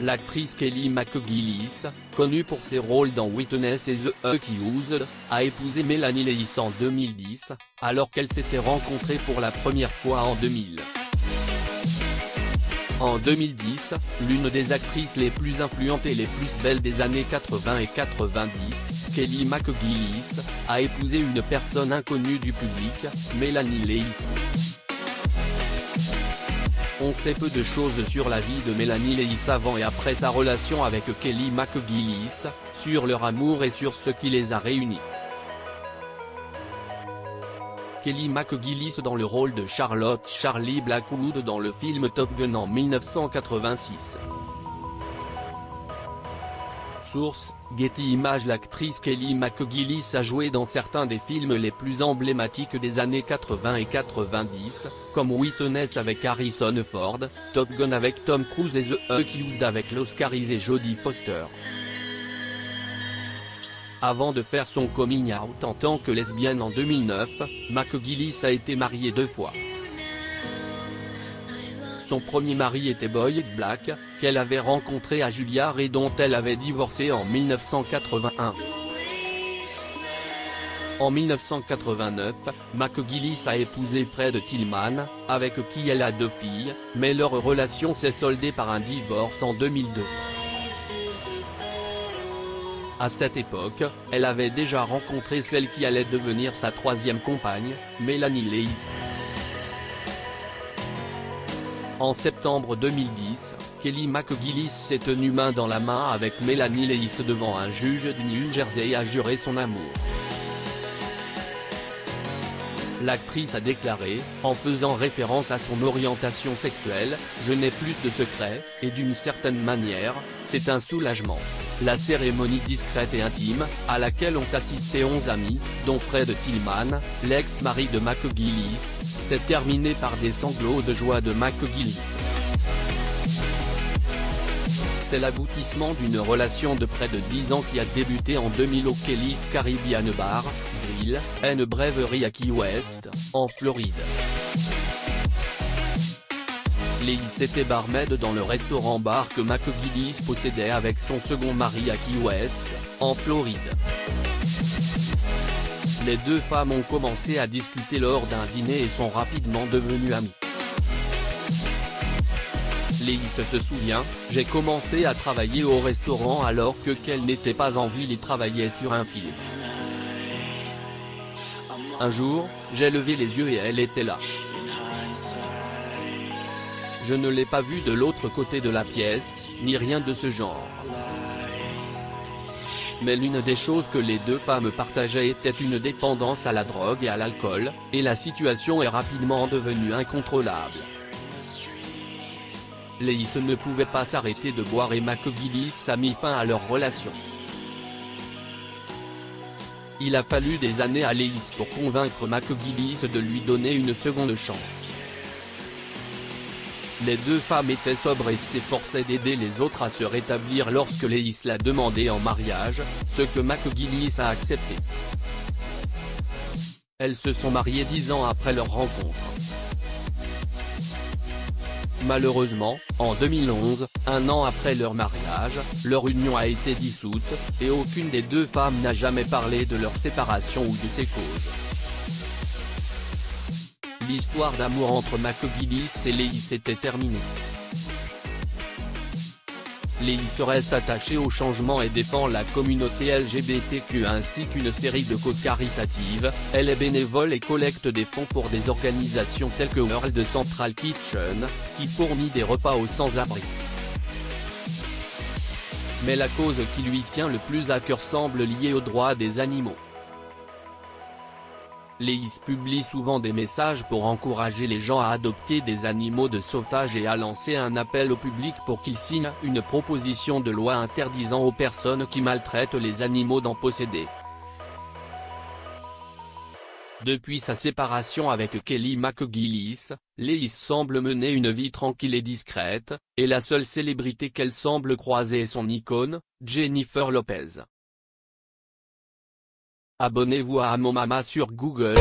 L'actrice Kelly McGillis, connue pour ses rôles dans Witness et The Accused, a épousé Melanie Leis en 2010, alors qu'elles s'étaient rencontrées pour la première fois en 2000. En 2010, l'une des actrices les plus influentes et les plus belles des années 80 et 90, Kelly McGillis, a épousé une personne inconnue du public, Melanie Leis. On sait peu de choses sur la vie de Melanie Leis avant et après sa relation avec Kelly McGillis, sur leur amour et sur ce qui les a réunis. Kelly McGillis dans le rôle de Charlotte Charlie Blackwood dans le film Top Gun en 1986. Source, Getty Images. L'actrice Kelly McGillis a joué dans certains des films les plus emblématiques des années 80 et 90, comme Witness avec Harrison Ford, Top Gun avec Tom Cruise et The Accused avec l'oscarisée Jodie Foster. Avant de faire son coming out en tant que lesbienne en 2009, McGillis a été mariée 2 fois. Son premier mari était Boyd Black, qu'elle avait rencontré à Juilliard et dont elle avait divorcé en 1981. En 1989, McGillis a épousé Fred Tillman, avec qui elle a 2 filles, mais leur relation s'est soldée par un divorce en 2002. À cette époque, elle avait déjà rencontré celle qui allait devenir sa 3e compagne, Melanie Leis. En septembre 2010, Kelly McGillis s'est tenue main dans la main avec Melanie Leis devant un juge du New Jersey et a juré son amour. L'actrice a déclaré, en faisant référence à son orientation sexuelle, « Je n'ai plus de secrets, et d'une certaine manière, c'est un soulagement ». La cérémonie discrète et intime, à laquelle ont assisté 11 amis, dont Fred Tillman, l'ex-mari de McGillis, s'est terminée par des sanglots de joie de McGillis. C'est l'aboutissement d'une relation de près de 10 ans qui a débuté en 2000 au Kelly's Caribbean Bar, Grill and Brewery à Key West, en Floride. Leis était barmaid dans le restaurant-bar que McGillis possédait avec son second mari à Key West, en Floride. Les 2 femmes ont commencé à discuter lors d'un dîner et sont rapidement devenues amies. Leis se souvient, « J'ai commencé à travailler au restaurant alors qu'elle n'était pas en ville et travaillait sur un film. Un jour, j'ai levé les yeux et elle était là. Je ne l'ai pas vue de l'autre côté de la pièce, ni rien de ce genre. » Mais l'une des choses que les 2 femmes partageaient était une dépendance à la drogue et à l'alcool, et la situation est rapidement devenue incontrôlable. Leis ne pouvait pas s'arrêter de boire et McGillis a mis fin à leur relation. Il a fallu des années à Leis pour convaincre McGillis de lui donner une seconde chance. Les 2 femmes étaient sobres et s'efforçaient d'aider les autres à se rétablir lorsque Leis l'a demandé en mariage, ce que McGillis a accepté. Elles se sont mariées 10 ans après leur rencontre. Malheureusement, en 2011, 1 an après leur mariage, leur union a été dissoute, et aucune des 2 femmes n'a jamais parlé de leur séparation ou de ses causes. L'histoire d'amour entre McGillis et Leis était terminée. Leis reste attachée au changement et défend la communauté LGBTQ ainsi qu'une série de causes caritatives. Elle est bénévole et collecte des fonds pour des organisations telles que World Central Kitchen, qui fournit des repas aux sans-abri. Mais la cause qui lui tient le plus à cœur semble liée aux droits des animaux. Leis publie souvent des messages pour encourager les gens à adopter des animaux de sauvetage et a lancé un appel au public pour qu'il signe une proposition de loi interdisant aux personnes qui maltraitent les animaux d'en posséder. Depuis sa séparation avec Kelly McGillis, Leis semble mener une vie tranquille et discrète, et la seule célébrité qu'elle semble croiser est son icône, Jennifer Lopez. Abonnez-vous à Mon Mama sur Google.